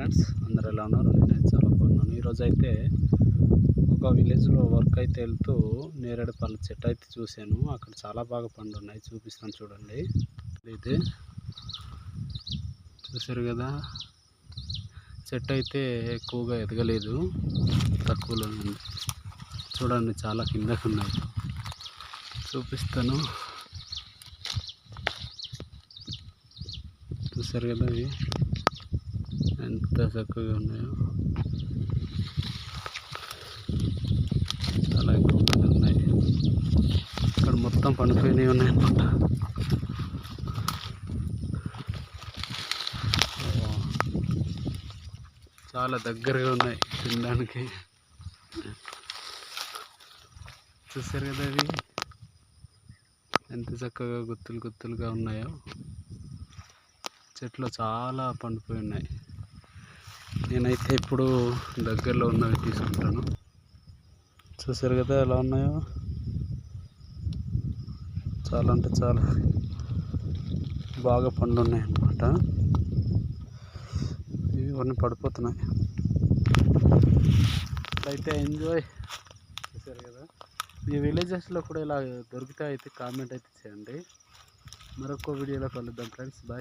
Friends, అందరు ఎలా ఉన్నారు? నేనైతే చాలా బాగున్నాను. ఈరోజు అయితే ఒక విలేజ్లో వర్క్ అయితే వెళ్తూ నేరేడు పళ్ళ చెట్టు అయితే చూశాను. అక్కడ చాలా బాగా పండు ఉన్నాయి, చూపిస్తాను చూడండి. ఇది చూసారు కదా, చెట్టు అయితే ఎక్కువగా ఎదగలేదు, తక్కువలో ఉంది. చూడండి, చాలా కిందకు ఉన్నాయి, చూపిస్తాను. చూసారు కదా, ఇవి ఎంత చక్కగా ఉన్నాయో, చాలా ఎక్కువగా ఉన్నాయి. ఇక్కడ మొత్తం పండిపోయినవి ఉన్నాయన్నమాట. చాలా దగ్గరగా ఉన్నాయి తినడానికి. చూసారు కదా, అవి ఎంత చక్కగా గుత్తులు గుత్తులుగా ఉన్నాయో. చెట్లు చాలా పండిపోయి ఉన్నాయి. నేనైతే ఇప్పుడు దగ్గరలో ఉన్నవి తీసుకుంటాను. చూసారు కదా ఎలా ఉన్నాయో, చాలా అంటే చాలా బాగా పండు ఉన్నాయి అన్నమాట. ఇవన్నీ పడిపోతున్నాయి. అయితే ఎంజాయ్. చూసారు కదా, మీ విలేజెస్లో కూడా ఇలా దొరికితే అయితే కామెంట్ అయితే చేయండి. మరొక వీడియోలో కలుద్దాం ఫ్రెండ్స్, బాయ్.